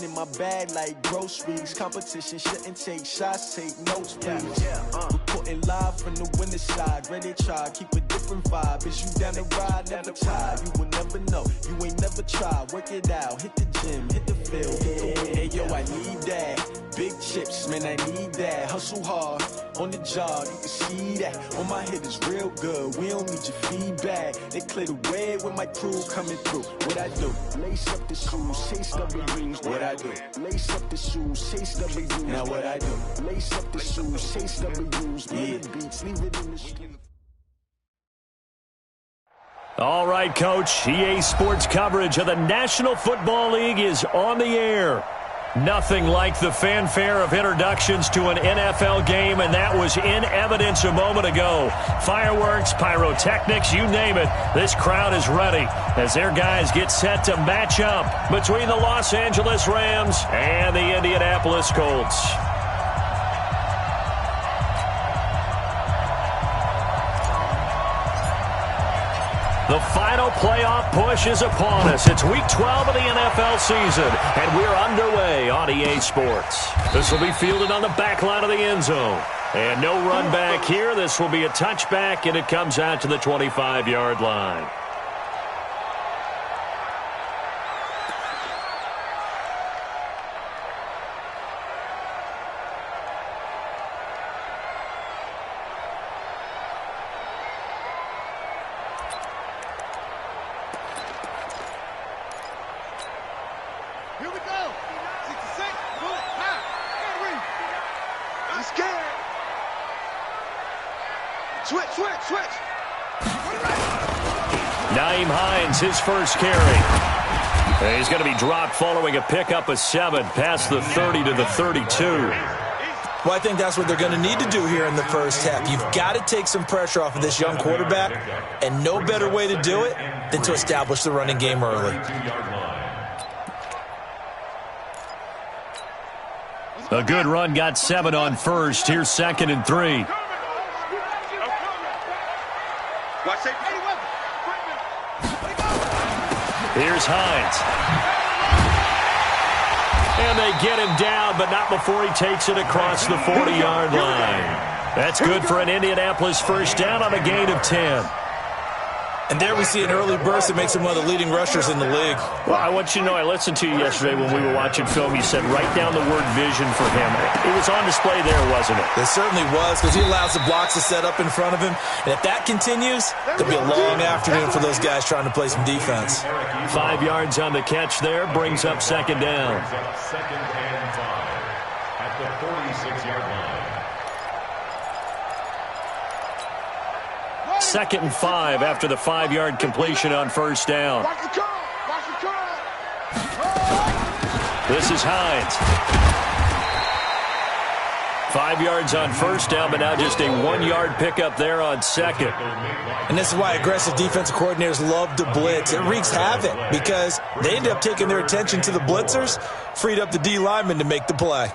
in my bag like groceries. Competition shouldn't take shots, take notes, please. Reporting live from the winning side. Ready to try, keep a different vibe. Is you down the ride, never tired. You will never know, you ain't never tried. Work it out, hit the gym, hit the field, hit the win. Hey yo, I need that. Big chips, man, I need that. Hustle hard, on the job, you can see that. On my head is real good, we don't need your feedback. They clear the way with my crew coming through. What I do? Lace up the shoes, chase W's. What I do? Lace up the shoes, chase W's. Now what I do? Lace up the shoes, chase W's. Yeah. Beats, leave it in the street. All right, Coach. EA Sports coverage of the National Football League is on the air. Nothing like the fanfare of introductions to an NFL game, and that was in evidence a moment ago. Fireworks, pyrotechnics, you name it. This crowd is ready as their guys get set to match up between the Los Angeles Rams and the Indianapolis Colts. The final playoff push is upon us. It's Week 12 of the NFL season, and we're underway on EA Sports. This will be fielded on the back line of the end zone. And no run back here. This will be a touchback, and it comes out to the 25-yard line. Here we go. 66, bullet, high, Henry. I'm scared. Switch. Nyheim Hines, his first carry. And he's going to be dropped following a pickup of 7 past the 30 to the 32. Well, I think that's what they're going to need to do here in the first half. You've got to take some pressure off of this young quarterback, and no better way to do it than to establish the running game early. A good run got 7 on first. Here's 2nd and 3. Here's Hines. And they get him down, but not before he takes it across the 40-yard line. That's good for an Indianapolis first down on a gain of 10. And there we see an early burst that makes him one of the leading rushers in the league. Well, I want you to know, I listened to you yesterday when we were watching film. You said write down the word vision for him. It was on display there, wasn't it? It certainly was, because he allows the blocks to set up in front of him. And if that continues, there'll be a long afternoon for those guys trying to play some defense. 5 yards on the catch there, brings up 2nd down. 2nd and 5 at the 46-yard line. 2nd and 5 after the 5-yard completion on first down. This is Hines. 5 yards on first down, but now just a 1-yard pickup there on 2nd. And this is why aggressive defensive coordinators love to blitz. It wreaks havoc because they end up taking their attention to the blitzers, freed up the D lineman to make the play.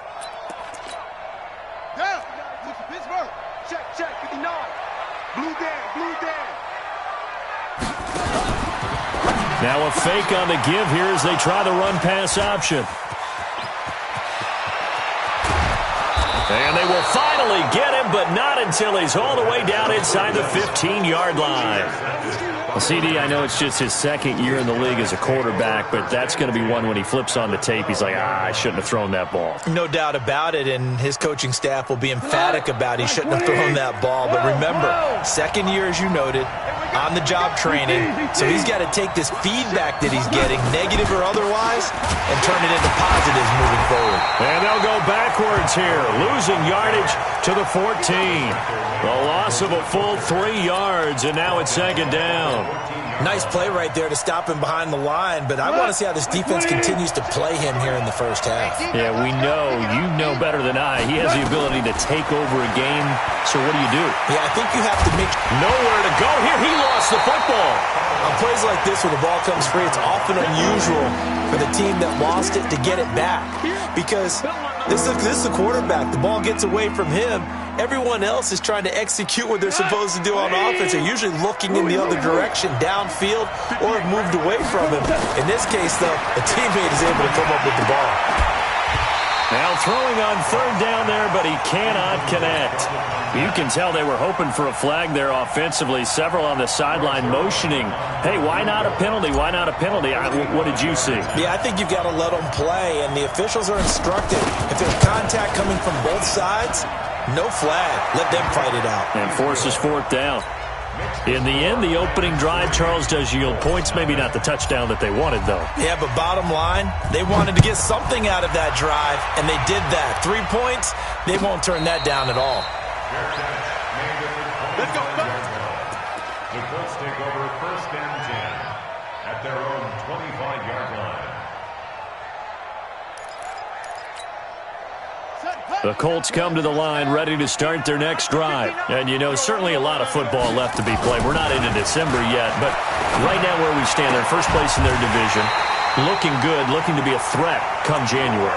Now a fake on the give here as they try the run-pass option. And they will finally get him, but not until he's all the way down inside the 15-yard line. Well, CD, I know it's just his 2nd year in the league as a quarterback, but that's going to be one when he flips on the tape, he's like, I shouldn't have thrown that ball. No doubt about it, and his coaching staff will be emphatic about he shouldn't have thrown that ball. But remember, 2nd year, as you noted, on-the-job training, so he's got to take this feedback that he's getting, negative or otherwise, and turn it into positives moving forward. And they'll go backwards here, losing yardage to the 14. The loss of a full 3 yards, and now it's 2nd down. Nice play right there to stop him behind the line, but I want to see how this defense continues to play him here in the first half. Yeah, we know, you know better than I, he has the ability to take over a game, so what do you do? Yeah, I think you have to make nowhere to go here. He lost the football. On plays like this where the ball comes free, it's often unusual for the team that lost it to get it back because this is the quarterback. The ball gets away from him, everyone else is trying to execute what they're supposed to do on offense. They're usually looking in the other direction, downfield, or have moved away from him. In this case, though, a teammate is able to come up with the ball. Now throwing on third down there, but he cannot connect. You can tell they were hoping for a flag there offensively. Several on the sideline motioning, hey, why not a penalty? Why not a penalty? What did you see? Yeah, I think you've got to let them play, and the officials are instructed. If there's contact coming from both sides, no flag. Let them fight it out. And forces fourth down. In the end, the opening drive, Charles, does yield points. Maybe not the touchdown that they wanted, though. Yeah, but bottom line, they wanted to get something out of that drive, and they did that. 3 points, they won't turn that down at all. Let's go. The Colts take over first and 10 at their own 25-yard line. The Colts come to the line ready to start their next drive. And, you know, certainly a lot of football left to be played. We're not into December yet, but right now where we stand, they're first place in their division, looking good, looking to be a threat come January.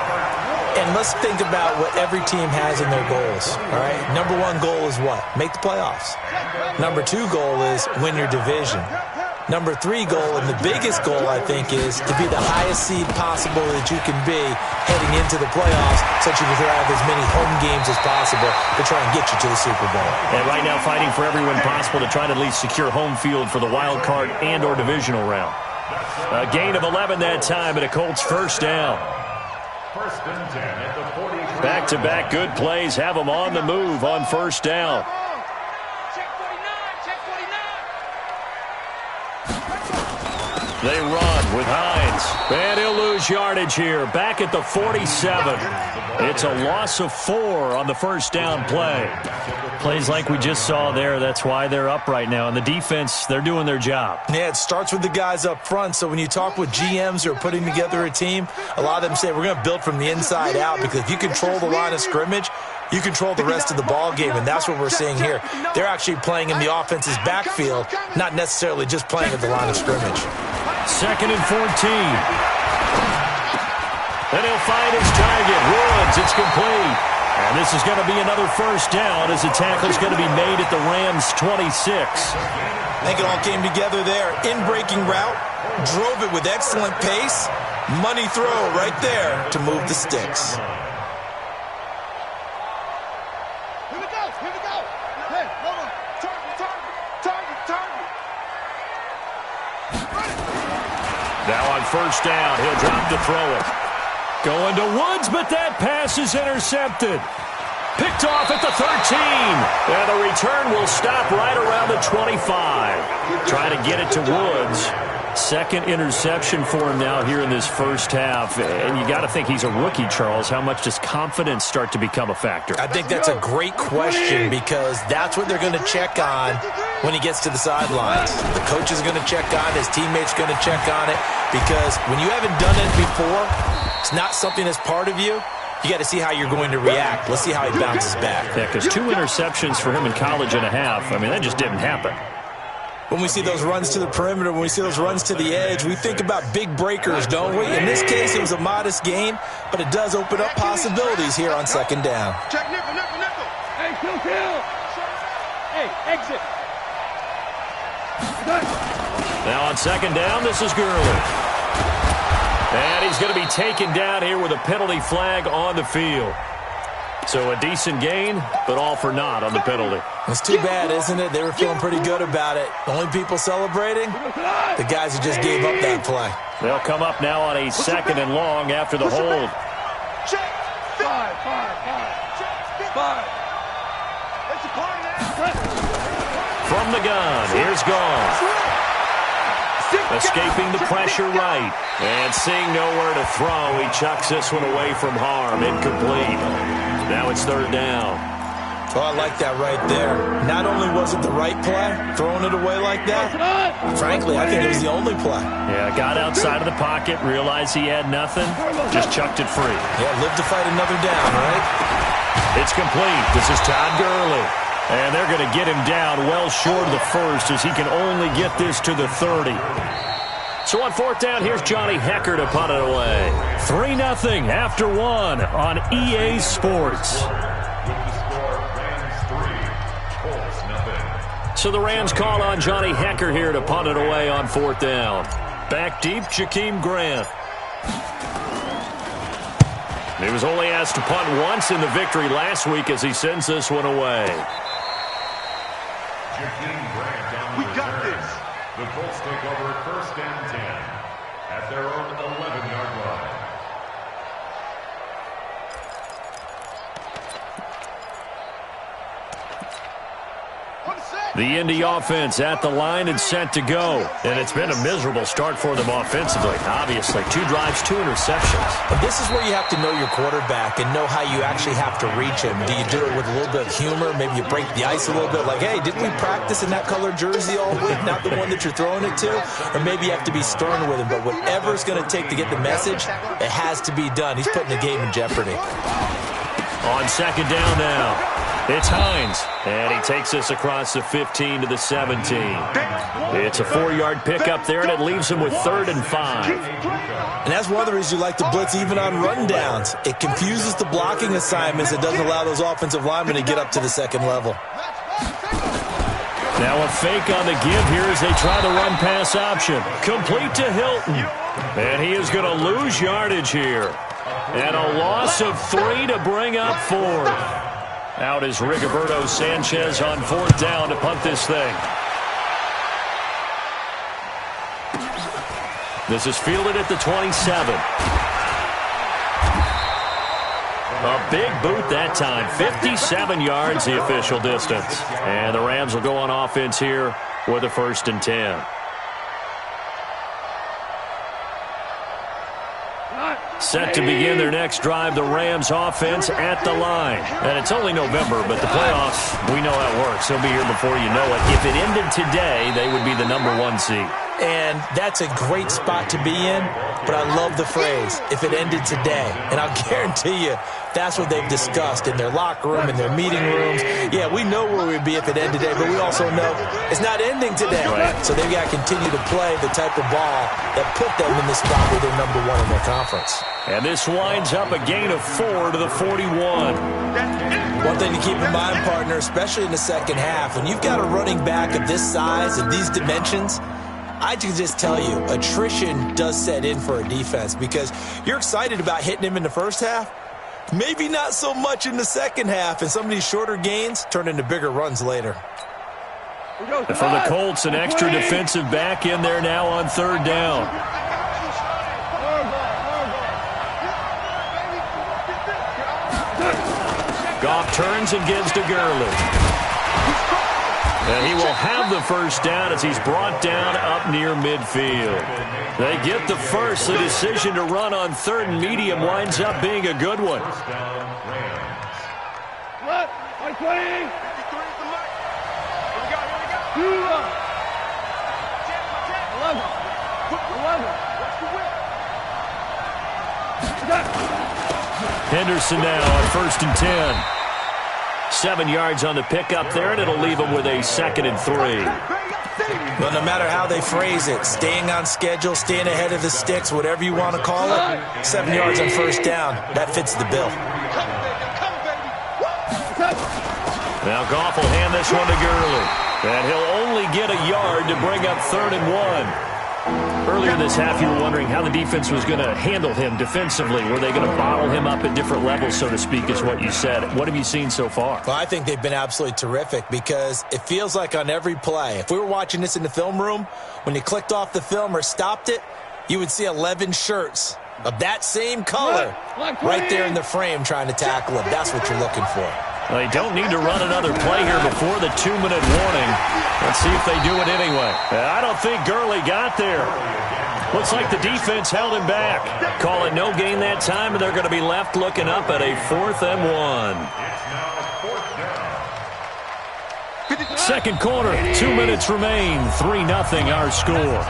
And let's think about what every team has in their goals, all right? Number one goal is what? Make the playoffs. Number two goal is win your division. Number three goal, and the biggest goal, I think, is to be the highest seed possible that you can be heading into the playoffs, so that you can have as many home games as possible to try and get you to the Super Bowl. And right now fighting for every win possible to try to at least secure home field for the wild card and or divisional round. A gain of 11 that time, and a Colts first down. First and 10 at the 43. Back-to-back good plays have them on the move on first down. They run with Hines. And he'll lose yardage here. Back at the 47. It's a loss of 4 on the first down play. Plays like we just saw there. That's why they're up right now. And the defense, they're doing their job. Yeah, it starts with the guys up front. So when you talk with GMs who are putting together a team, a lot of them say we're going to build from the inside out, because if you control the line of scrimmage, you control the rest of the ball game, and that's what we're seeing here. They're actually playing in the offense's backfield, not necessarily just playing at the line of scrimmage. Second and 14. And he'll find his target. Woods, it's complete. And this is going to be another first down as the tackle's going to be made at the Rams' 26. I think it all came together there. In-breaking route, drove it with excellent pace. Money throw right there to move the sticks. Now on first down, he'll drop to throw it. Going to Woods, but that pass is intercepted. Picked off at the 13. And the return will stop right around the 25. Trying to get it to Woods. Second interception for him now here in this first half. And you got to think he's a rookie, Charles. How much does confidence start to become a factor? I think that's a great question, because that's what they're going to check on when he gets to the sidelines. The coach is going to check on it. His teammates going to check on it, because when you haven't done it before, it's not something that's part of you. You got to see how you're going to react. Let's see how he bounces back. Yeah, because 2 interceptions for him in college and a half, I mean, that just didn't happen. When we see those runs to the perimeter, when we see those runs to the edge, we think about big breakers, don't we? In this case, it was a modest gain, but it does open up possibilities here on second down. Check nickel. Hey, kill. Hey, exit. Now on second down, this is Gurley. And he's going to be taken down here with a penalty flag on the field. So a decent gain, but all for naught on the penalty. It's too bad, isn't it? They were feeling pretty good about it. The only people celebrating, the guys who just gave up that play. They'll come up now on a second and long after the hold. Check. Five. It's a party now. From the gun, here's Gone. Escaping the pressure right. And seeing nowhere to throw, he chucks this one away from harm. Incomplete. Now it's third down. Oh, I like that right there. Not only was it the right play, throwing it away like that, frankly, I think it was the only play. Yeah, got outside of the pocket, realized he had nothing, just chucked it free. Yeah, live to fight another down, right? It's complete. This is Todd Gurley. And they're going to get him down well short of the first, as he can only get this to the 30. So on fourth down, here's Johnny Hecker to punt it away. 3-0 after 1 on EA Sports. With the score, Rams So the Rams call on Johnny Hecker here to punt it away on 4th down. Back deep, Jakeem Grant. He was only asked to punt once in the victory last week as he sends this one away. We got this. The Colts take over 1st and 10 at their own 11-yard line. The Indy offense at the line and set to go. And it's been a miserable start for them offensively. Obviously, 2 drives, 2 interceptions. And this is where you have to know your quarterback and know how you actually have to reach him. Do you do it with a little bit of humor? Maybe you break the ice a little bit. Like, hey, didn't we practice in that color jersey all week? Not the one that you're throwing it to? Or maybe you have to be stern with him. But whatever it's going to take to get the message, it has to be done. He's putting the game in jeopardy. On 2nd down now. It's Hines, and he takes this across the 15 to the 17. It's a 4-yard pickup there, and it leaves him with 3rd and 5. And that's one of the reasons you like to blitz even on rundowns. It confuses the blocking assignments. It doesn't allow those offensive linemen to get up to the 2nd level. Now a fake on the give here as they try the run-pass option. Complete to Hilton. And he is going to lose yardage here. And a loss of 3 to bring up 4th. Out is Rigoberto Sanchez on 4th down to punt this thing. This is fielded at the 27. A big boot that time. 57 yards the official distance. And the Rams will go on offense here with a 1st and 10. Set to begin their next drive, the Rams offense at the line. And it's only November, but the playoffs, we know how it works. They'll be here before you know it. If it ended today, they would be the #1 seed. And that's a great spot to be in, but I love the phrase, if it ended today. And I'll guarantee you, that's what they've discussed in their locker room, in their meeting rooms. Yeah, we know where we'd be if it ended today, but we also know it's not ending today. Right. So they've got to continue to play the type of ball that put them in the spot where they're #1 in their conference. And this winds up a gain of 4 to the 41. One thing to keep in mind, partner, especially in the second half, when you've got a running back of this size and these dimensions, I can just tell you, attrition does set in for a defense because you're excited about hitting him in the first half. Maybe not so much in the second half, and some of these shorter gains turn into bigger runs later. For the Colts, an extra defensive back in there now on 3rd down. Goff turns and gives to Gurley. And he will have the 1st down as he's brought down up near midfield. They get the first. The decision to run on 3rd and medium winds up being a good one. Henderson now on 1st and 10. 7 yards on the pickup there, and it'll leave him with a 2nd and 3. Well, no matter how they phrase it, staying on schedule, staying ahead of the sticks, whatever you want to call it, 7 yards on 1st down, that fits the bill. Now Goff will hand this one to Gurley. And he'll only get a yard to bring up 3rd and 1. Earlier this half, you were wondering how the defense was going to handle him defensively. Were they going to bottle him up at different levels, so to speak, is what you said. What have you seen so far? Well, I think they've been absolutely terrific because it feels like on every play, if we were watching this in the film room, when you clicked off the film or stopped it, you would see 11 shirts of that same color right there in the frame trying to tackle him. That's what you're looking for. They don't need to run another play here before the 2-minute warning. Let's see if they do it anyway. I don't think Gurley got there. Looks like the defense held him back. Call it no gain that time, and they're going to be left looking up at a 4th and 1. Second quarter, 2 minutes remain. 3-0 our score.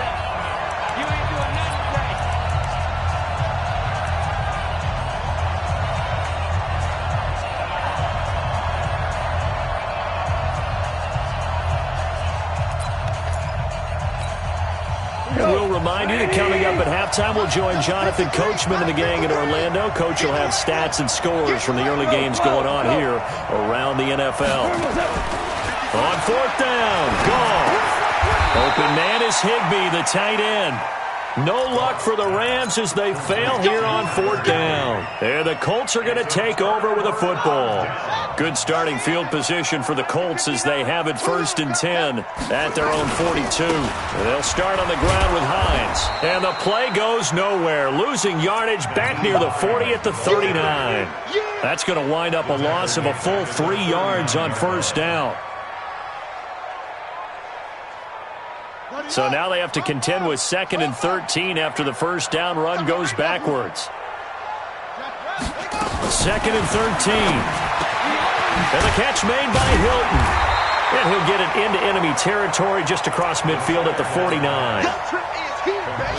We'll remind you that coming up at halftime, we'll join Jonathan Coachman and the gang in Orlando. Coach will have stats and scores from the early games going on here around the NFL. On fourth down, gone. Open man is Higbee, the tight end. No luck for the Rams as they fail here on fourth down. And the Colts are going to take over with a football. Good starting field position for the Colts as they have it 1st and 10 at their own 42. And they'll start on the ground with Hines. And the play goes nowhere. Losing yardage back near the 40 at the 39. That's going to wind up a loss of a full 3 yards on first down. So now they have to contend with 2nd and 13 after the first down run goes backwards. 2nd and 13. And the catch made by Hilton. And he'll get it into enemy territory just across midfield at the 49.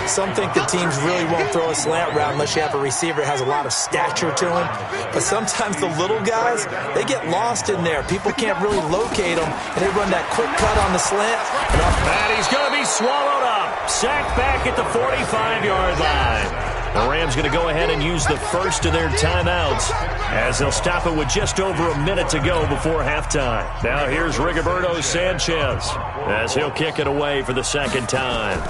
Some think the teams really won't throw a slant route unless you have a receiver that has a lot of stature to him. But sometimes the little guys, they get lost in there. People can't really locate them, and they run that quick cut on the slant. And he's going to be swallowed up. Sacked back at the 45-yard line. The Rams going to go ahead and use the first of their timeouts as they'll stop it with just over a minute to go before halftime. Now here's Rigoberto Sanchez as he'll kick it away for the second time.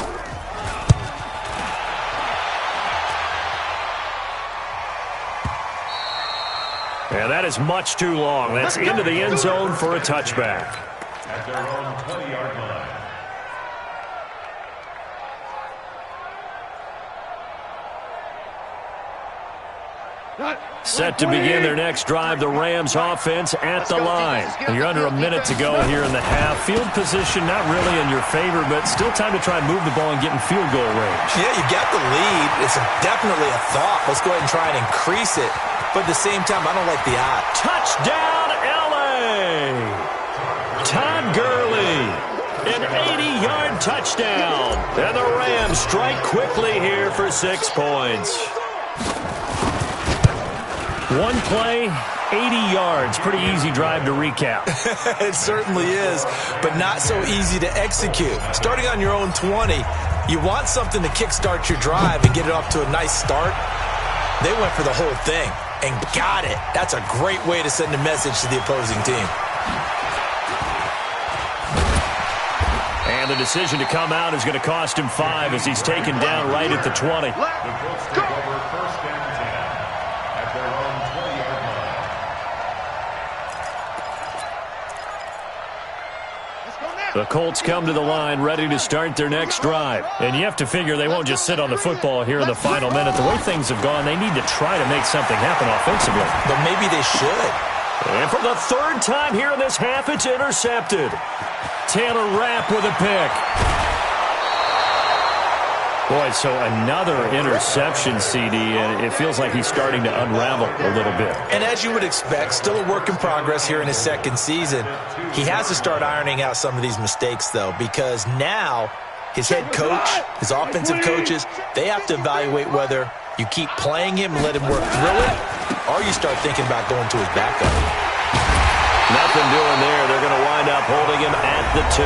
And that is much too long. That's into the end zone for a touchback. At their own 20-yard line. Set to begin their next drive, the Rams offense at the line. And you're under a minute to go here in the half. Field position not really in your favor, but still time to try and move the ball and get in field goal range. Yeah, you got the lead. It's definitely a thought. Let's go ahead and try and increase it. But at the same time, I don't like the odds. Touchdown, L.A. Todd Gurley. An 80-yard touchdown. And the Rams strike quickly here for 6 points. One play, 80 yards. Pretty easy drive to recap. It certainly is, but not so easy to execute. Starting on your own 20, you want something to kickstart your drive and get it off to a nice start. They went for the whole thing and got it. That's a great way to send a message to the opposing team. And the decision to come out is going to cost him 5 as he's taken down right at the 20. The Colts take over 1st and 10 at their own 20-yard line. The Colts come to the line ready to start their next drive. And you have to figure they won't just sit on the football here in the final minute. The way things have gone, they need to try to make something happen offensively. But maybe they should. And for the 3rd time here in this half, it's intercepted. Taylor Rapp with a pick. Boy, so another interception, CD, and it feels like he's starting to unravel a little bit. And as you would expect, still a work in progress here in his 2nd season. He has to start ironing out some of these mistakes, though, because now his head coach, his offensive coaches, they have to evaluate whether you keep playing him and let him work through it, or you start thinking about going to his backup. Nothing doing there. They're going to wind up holding him at the 2.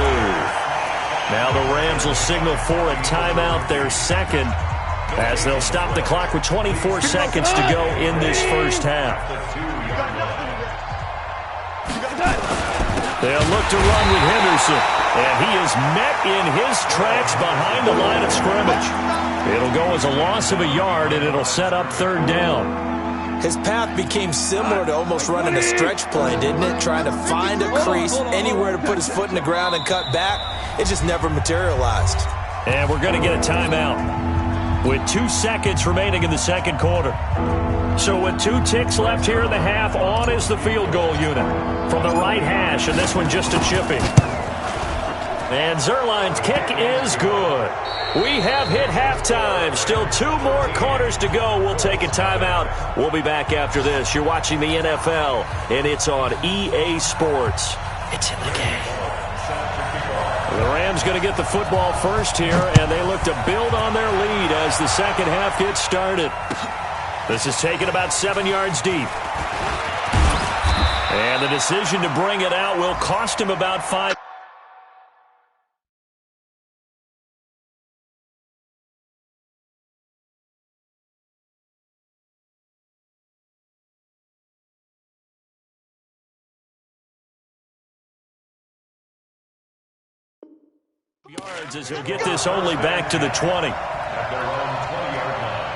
Now the Rams will signal for a timeout, their 2nd, as they'll stop the clock with 24 seconds to go in this first half. They'll look to run with Henderson, and he is met in his tracks behind the line of scrimmage. It'll go as a loss of a yard, and it'll set up 3rd down. His path became similar to almost running a stretch play, didn't it? Trying to find a crease, anywhere to put his foot in the ground and cut back. It just never materialized. And we're going to get a timeout with 2 seconds remaining in the 2nd quarter. So with 2 ticks left here in the half, on is the field goal unit from the right hash, and this one just a chipping. And Zerline's kick is good. We have hit halftime. Still 2 more quarters to go. We'll take a timeout. We'll be back after this. You're watching the NFL, and it's on EA Sports. It's in the game. The Rams going to get the football first here, and they look to build on their lead as the second half gets started. This is taken about 7 yards deep. And the decision to bring it out will cost him about 5. Yards as he'll get this only back to the 20. At their own 20-yard line.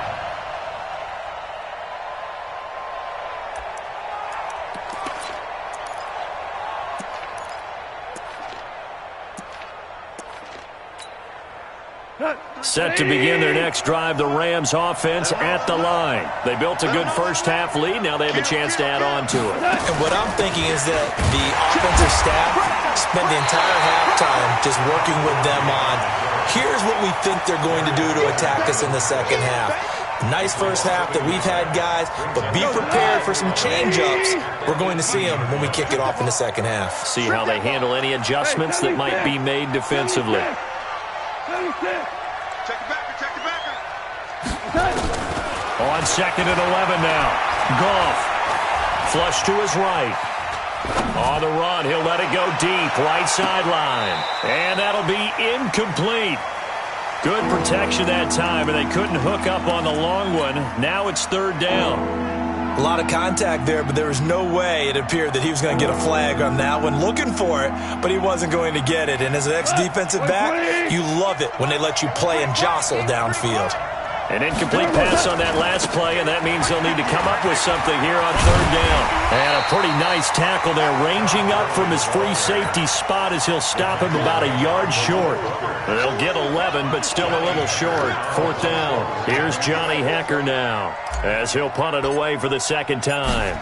Set to begin their next drive, the Rams offense at the line. They built a good first half lead. Now they have a chance to add on to it. And what I'm thinking is that the offensive staff spent the entire halftime just working with them on, here's what we think they're going to do to attack us in the second half. Nice first half that we've had, guys, but be prepared for some change-ups. We're going to see them when we kick it off in the second half. See how they handle any adjustments that might be made defensively. Check it back, check it back. On 2nd and 11 now. Goff. Flush to his right. On the run, he'll let it go deep. Right sideline. And that'll be incomplete. Good protection that time, and they couldn't hook up on the long one. Now it's 3rd down. A lot of contact there, but there was no way it appeared that he was going to get a flag on that one. Looking for it, but he wasn't going to get it. And as an ex-defensive back, you love it when they let you play and jostle downfield. An incomplete pass on that last play, and that means they'll need to come up with something here on 3rd down. And a pretty nice tackle there, ranging up from his free safety spot as he'll stop him about a yard short. They'll get 11, but still a little short. 4th down. Here's Johnny Hecker now, as he'll punt it away for the second time.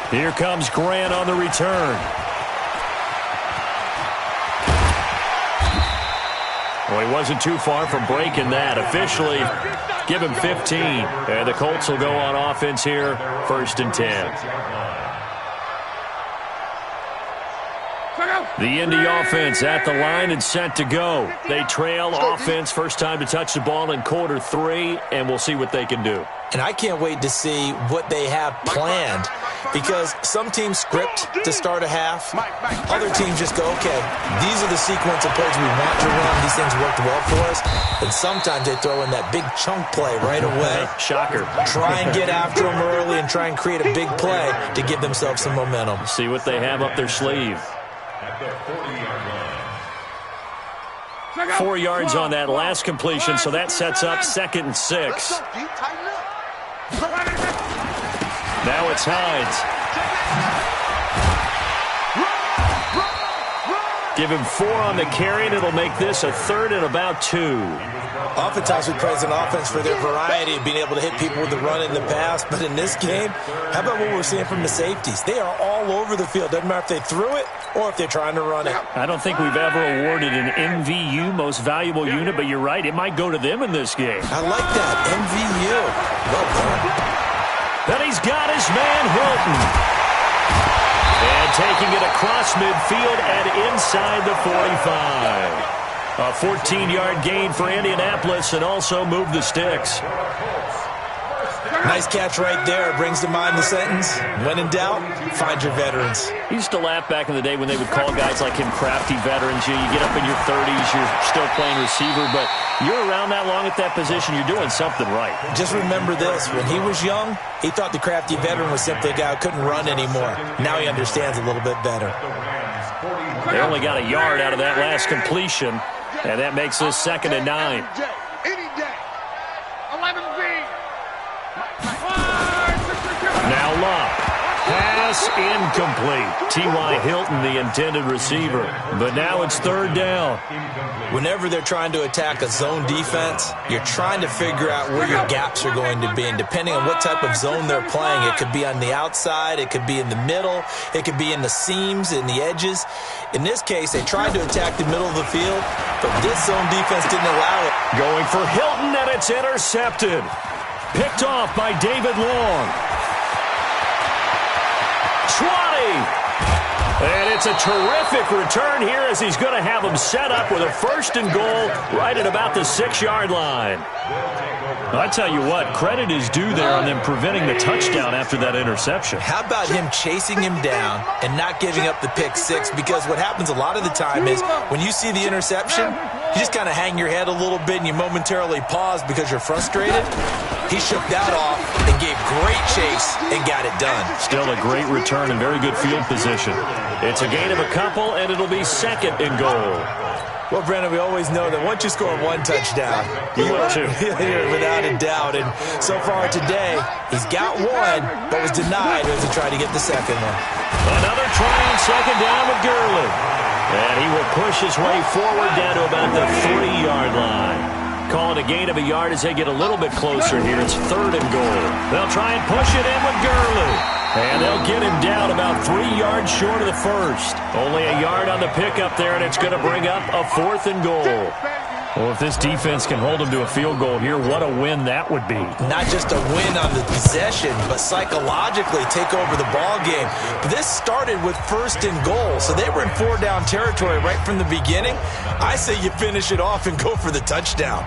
Here comes Grant on the return. Well, he wasn't too far from breaking that. Officially, give him 15. And the Colts will go on offense here, 1st and 10. The Indy offense at the line and set to go. They trail offense, first time to touch the ball in quarter 3, and we'll see what they can do. And I can't wait to see what they have planned, because some teams script to start a half. Other teams just go, okay, these are the sequence of plays we want to run. These things worked well for us. And sometimes they throw in that big chunk play right away. Shocker. Try and get after them early and try and create a big play to give themselves some momentum. See what they have up their sleeve. At the 40-yard line. 4 yards on that last completion, so that sets up 2nd and 6. Now it's Hines. Give him 4 on the carry, and it'll make this a 3rd and about 2. Oftentimes we praise an offense for their variety of being able to hit people with the run in the pass, but in this game, how about what we're seeing from the safeties? They are all over the field. Doesn't matter if they threw it or if they're trying to run it. I don't think we've ever awarded an MVU, most valuable unit, but you're right, it might go to them in this game. I like that, MVU. Well done. Then he's got his man Hilton. And taking it across midfield and inside the 45. A 14-yard gain for Indianapolis and also move the sticks. Nice catch right there. Brings to mind the sentence, when in doubt, find your veterans. I used to laugh back in the day when they would call guys like him crafty veterans. You get up in your 30s, you're still playing receiver, but you're around that long at that position, you're doing something right. Just remember this. When he was young, he thought the crafty veteran was simply a guy who couldn't run anymore. Now he understands a little bit better. They only got a yard out of that last completion, and that makes this 2nd and 9. Any day. 11B. Now Love. Pass incomplete. T.Y. Hilton, the intended receiver. But now it's 3rd down. Whenever they're trying to attack a zone defense, you're trying to figure out where your gaps are going to be. And depending on what type of zone they're playing, it could be on the outside, it could be in the middle, it could be in the seams, in the edges. In this case, they tried to attack the middle of the field, but this zone defense didn't allow it. Going for Hilton, and it's intercepted. Picked off by David Long. 20. And it's a terrific return here as he's going to have him set up with a 1st and goal right at about the 6-yard line. I tell you what, credit is due there on them preventing the touchdown after that interception. How about him chasing him down and not giving up the pick 6? Because what happens a lot of the time is when you see the interception, you just kind of hang your head a little bit and you momentarily pause because you're frustrated. He shook that off and gave great chase and got it done. Still a great return and very good field position. It's a gain of a couple, and it'll be 2nd and goal. Well, Brandon, we always know that once you score one touchdown, you will too. Without a doubt. And so far today, he's got one, but was denied as he tried to get the second one. Another try on 2nd down with Gurley. And he will push his way forward down to about the 3-yard line. Call it a gain of a yard as they get a little bit closer here. It's 3rd and goal. They'll try and push it in with Gurley. And they'll get him down about 3 yards short of the first. Only a yard on the pickup there, and it's going to bring up a 4th and goal. Well, if this defense can hold him to a field goal here, what a win that would be. Not just a win on the possession, but psychologically take over the ball game. But this started with 1st and goal, so they were in 4-down territory right from the beginning. I say you finish it off and go for the touchdown.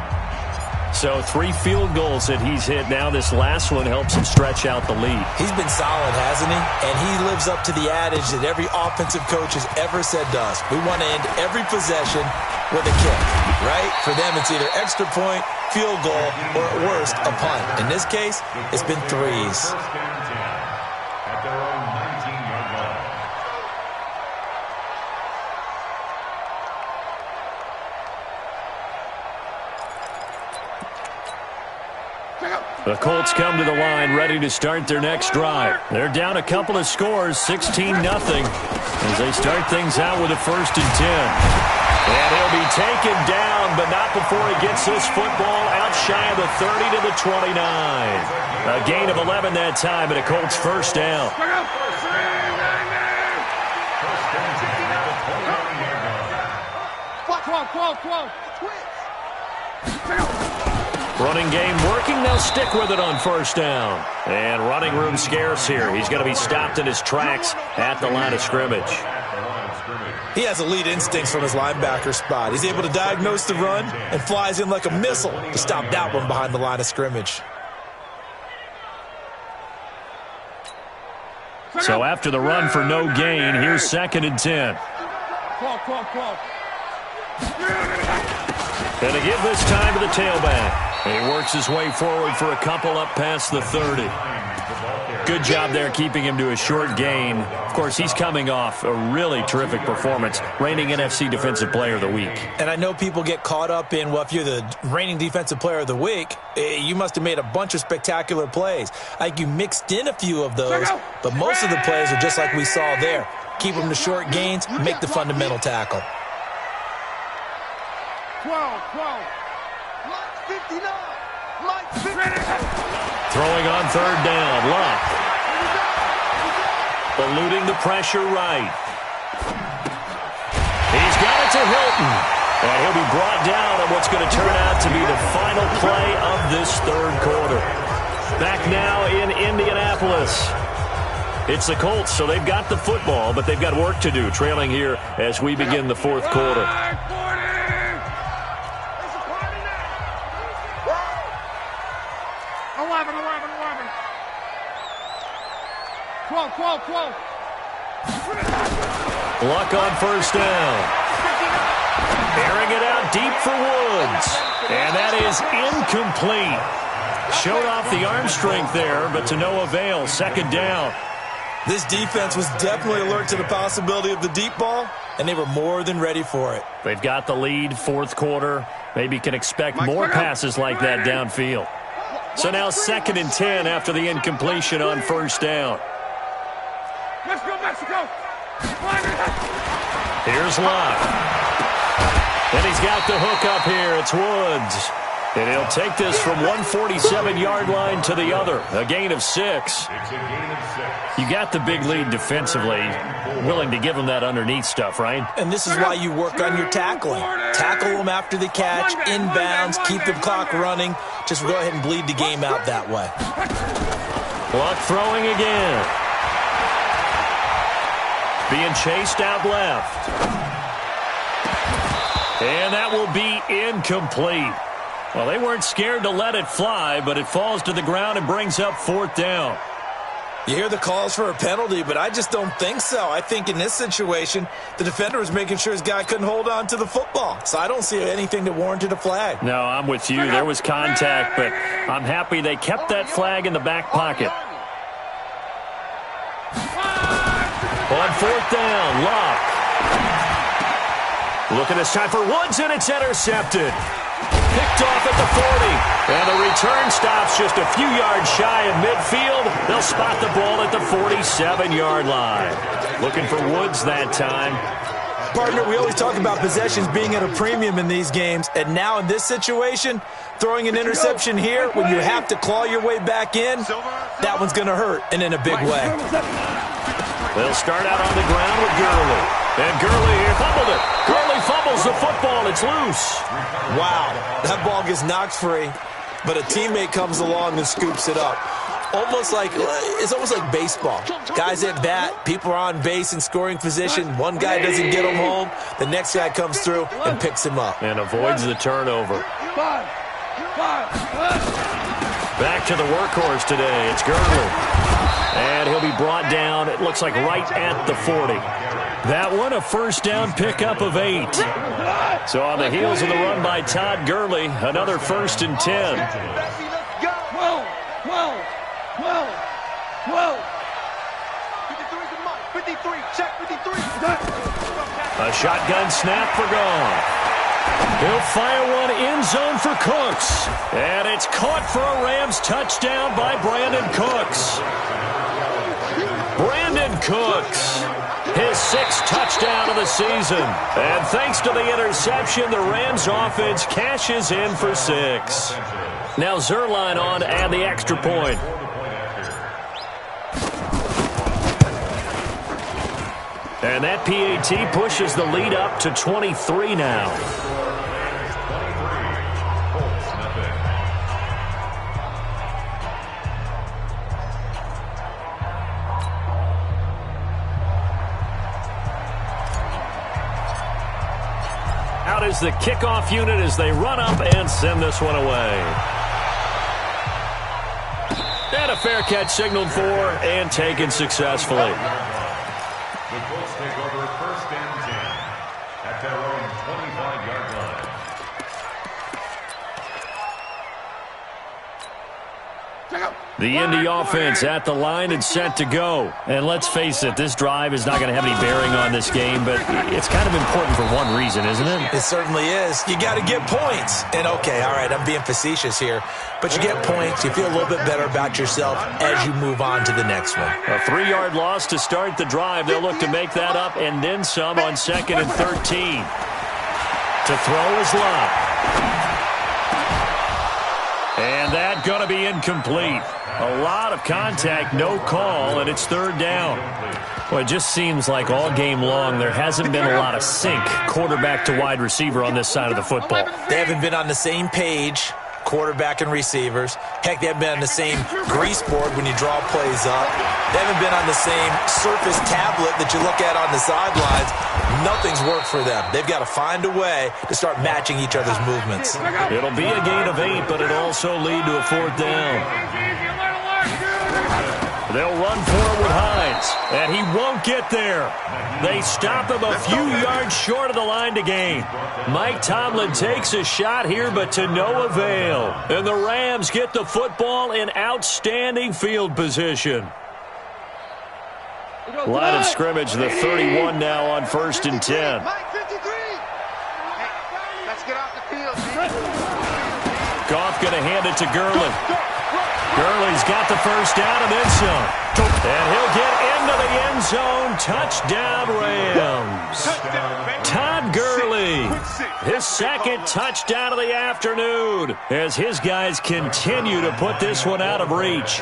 So 3 field goals that he's hit now. This last one helps him stretch out the lead. He's been solid, hasn't he? And he lives up to the adage that every offensive coach has ever said to us. We want to end every possession with a kick, right? For them, it's either extra point, field goal, or at worst, a punt. In this case, it's been 3s. At their own 19-yard line. The Colts come to the line ready to start their next drive. They're down a couple of scores, 16-0, as they start things out with a 1st and 10. And he'll be taken down, but not before he gets this football out shy of the 30 to the 29. A gain of 11 that time, and a Colts 1st down. Running game working. They'll stick with it on 1st down. And running room scarce here. He's going to be stopped in his tracks at the line of scrimmage. He has elite instincts from his linebacker spot. He's able to diagnose the run and flies in like a missile to stop that one behind the line of scrimmage. So after the run for no gain, here's 2nd and 10. And to give this time to the tailback. And he works his way forward for a couple up past the 30. Good job there keeping him to a short gain. Of course, he's coming off a really terrific performance, reigning NFC Defensive Player of the Week. And I know people get caught up in, well, if you're the reigning Defensive Player of the Week, you must have made a bunch of spectacular plays. I think you mixed in a few of those, but most of the plays are just like we saw there. Keep them to short gains, make the fundamental tackle. 12. 59. Throwing on 3rd down. Luck. Eluding the pressure right. He's got it to Hilton. And he'll be brought down on what's going to turn out to be the final play of this 3rd quarter. Back now in Indianapolis. It's the Colts, so they've got the football, but they've got work to do, trailing here as we begin the 4th quarter. 12. Luck on 1st down. Airing it out deep for Woods. And that is incomplete. Showed off the arm strength there, but to no avail. 2nd down. This defense was definitely alert to the possibility of the deep ball, and they were more than ready for it. They've got the lead, 4th quarter. Maybe can expect more passes like that downfield. So now 2nd and 10 after the incompletion on 1st down. Let's go, Mexico! Here's Luck. And he's got the hook up here. It's Woods. And he'll take this from 147-yard line to the other. A gain of 6. It's a gain of 6. You got the big lead defensively. Willing to give him that underneath stuff, right? And this is why you work on your tackling. Tackle them after the catch, inbounds, keep the clock running. Just go ahead and bleed the game out that way. Luck throwing again. Being chased out left. And that will be incomplete. Well, they weren't scared to let it fly, but it falls to the ground and brings up 4th down. You hear the calls for a penalty, but I just don't think so. I think in this situation, the defender was making sure his guy couldn't hold on to the football. So I don't see anything that warranted a flag. No, I'm with you. There was contact, but I'm happy they kept that flag in the back pocket. On fourth down, Locke. Looking this time for Woods, and it's intercepted. Picked off at the 40. And the return stops just a few yards shy of midfield. They'll spot the ball at the 47-yard line. Looking for Woods that time. Partner, we always talk about possessions being at a premium in these games. And now in this situation, throwing an interception here when you have to claw your way back in, that one's going to hurt, and in a big way. They'll start out on the ground with Gurley. And Gurley here fumbled it. Gurley fumbles the football. It's loose. Wow, that ball gets knocked free, but a teammate comes along and scoops it up. It's almost like baseball. Guys at bat, people are on base in scoring position. One guy doesn't get him home. The next guy comes through and picks him up. And avoids the turnover. Back to the workhorse today. It's Gurley. And he'll be brought down, it looks like right at the 40. That one, a first down pickup of 8. So on the heels of the run by Todd Gurley, another 1st and 10. Whoa. 53, check 53. A shotgun snap for Gone. He'll fire one end zone for Cooks. And it's caught for a Rams touchdown by Brandon Cooks. Brandon Cooks, his 6th touchdown of the season. And thanks to the interception, the Rams offense cashes in for 6. Now Zerline on to add the extra point. And that PAT pushes the lead up to 23 now. Out is the kickoff unit as they run up and send this one away. And a fair catch signaled for and taken successfully. The Colts take over 1st and 10 at their own 25-yard line. The Indy offense at the line and set to go. And let's face it, this drive is not going to have any bearing on this game, but it's kind of important for one reason, isn't it? It certainly is. You got to get points. And okay, all right, I'm being facetious here, but you get points, you feel a little bit better about yourself as you move on to the next one. A 3-yard loss to start the drive. They'll look to make that up and then some on 2nd and 13. To throw is Locke. And that going to be incomplete. A lot of contact, no call, and it's 3rd down. Well, it just seems like all game long there hasn't been a lot of sync quarterback to wide receiver on this side of the football. They haven't been on the same page, quarterback and receivers. Heck, they haven't been on the same grease board when you draw plays up. They haven't been on the same Surface tablet that you look at on the sidelines. Nothing's worked for them. They've got to find a way to start matching each other's movements. It'll be a gain of 8, but it'll also lead to a 4th down. They'll run for it with Hines, and he won't get there. They stop him a few yards short of the line to gain. Mike Tomlin takes a shot here, but to no avail. And the Rams get the football in outstanding field position. Line of scrimmage, the 31 now on 1st and 10. Let's get off the field. Goff going to hand it to Gurley. Gurley's got the first down and then some. And he'll get into the end zone. Touchdown, Rams. Todd Gurley, his 2nd touchdown of the afternoon as his guys continue to put this one out of reach.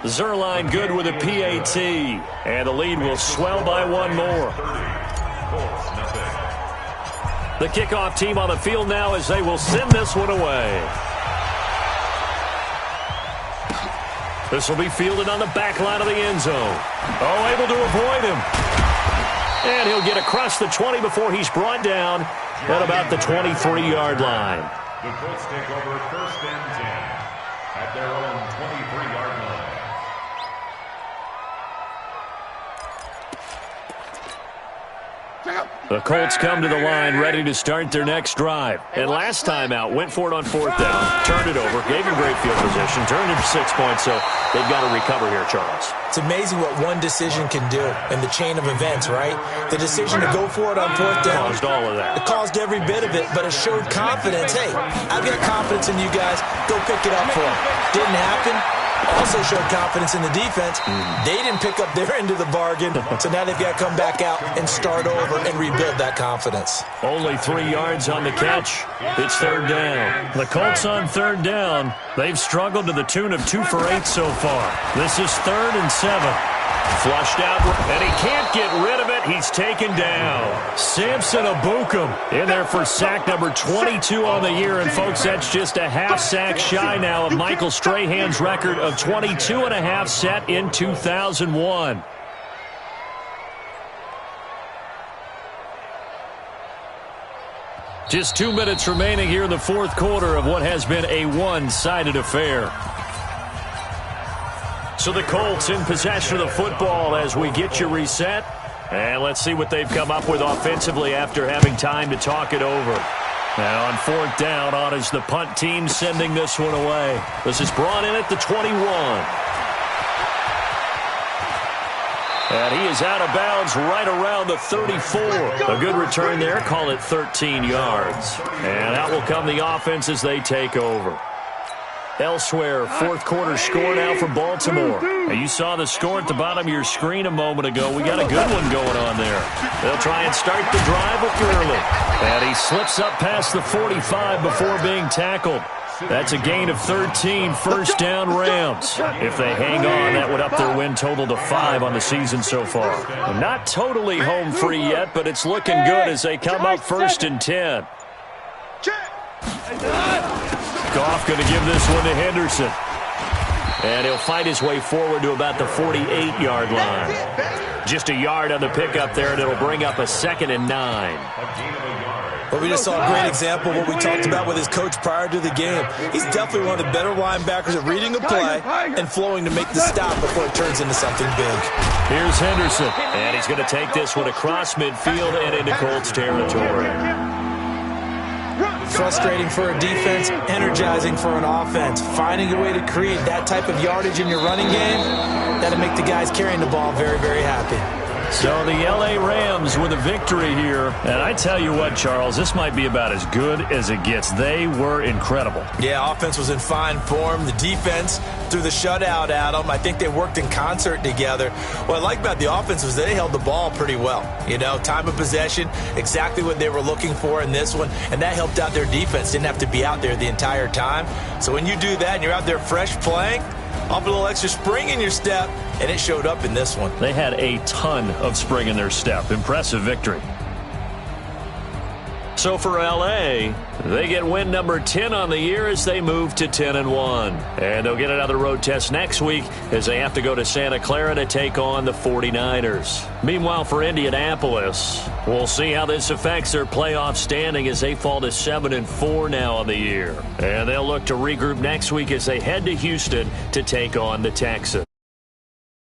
Zerline good with a PAT, and the lead will swell by 1 more. The kickoff team on the field now as they will send this one away. This will be fielded on the back line of the end zone. Oh, able to avoid him. And he'll get across the 20 before he's brought down at about the 23-yard line. The Colts take over 1st and 10 at their own 23-yard line. The Colts come to the line ready to start their next drive. And last time out, went for it on 4th down, turned it over, gave him great field position, turned it for 6 points, so they've got to recover here, Charles. It's amazing what one decision can do in the chain of events, right? The decision to go for it on 4th down. Caused all of that. It caused every bit of it, but it showed confidence. Hey, I've got confidence in you guys. Go pick it up for them. Didn't happen. Also showed confidence in the defense. They didn't pick up their end of the bargain, so now they've got to come back out and start over and rebuild that confidence. Only 3 yards on the catch. It's 3rd down. The Colts on 3rd down. They've struggled to the tune of 2 for 8 so far. This is 3rd and 7. Flushed out, and he can't get rid of it. He's taken down. Samson Abukum in there for sack number 22 on the year. And, folks, that's just a half sack shy now of Michael Strahan's record of 22.5 set in 2001. Just 2 minutes remaining here in the 4th quarter of what has been a one-sided affair. So the Colts in possession of the football as we get you reset. And let's see what they've come up with offensively after having time to talk it over. Now on 4th down, on is the punt team sending this one away. This is brought in at the 21. And he is out of bounds right around the 34. A good return there. Call it 13 yards. And out will come the offense as they take over. Elsewhere, 4th quarter score now for Baltimore. Now you saw the score at the bottom of your screen a moment ago. We got a good one going on there. They'll try and start the drive with Gurley. And he slips up past the 45 before being tackled. That's a gain of 13, 1st down Rams. If they hang on, that would up their win total to 5 on the season so far. Not totally home free yet, but it's looking good as they come up 1st and 10. Goff going to give this one to Henderson. And he'll fight his way forward to about the 48-yard line. Just a yard on the pickup there, and it'll bring up a 2nd and 9. But we just saw a great example of what we talked about with his coach prior to the game. He's definitely one of the better linebackers at reading a play and flowing to make the stop before it turns into something big. Here's Henderson, and he's going to take this one across midfield and into Colts territory. Frustrating for a defense, energizing for an offense. Finding a way to create that type of yardage in your running game, that'll make the guys carrying the ball very, very happy. So the L.A. Rams with a victory here. And I tell you what, Charles, this might be about as good as it gets. They were incredible. Yeah, offense was in fine form. The defense threw the shutout at them. I think they worked in concert together. What I like about the offense was they held the ball pretty well. You know, time of possession, exactly what they were looking for in this one. And that helped out their defense. Didn't have to be out there the entire time. So when you do that and you're out there fresh playing, off a little extra spring in your step, and it showed up in this one. They had a ton of spring in their step. Impressive victory. So for L.A., they get win number 10 on the year as they move to 10-1. And they'll get another road test next week as they have to go to Santa Clara to take on the 49ers. Meanwhile, for Indianapolis, we'll see how this affects their playoff standing as they fall to 7-4 now on the year. And they'll look to regroup next week as they head to Houston to take on the Texans.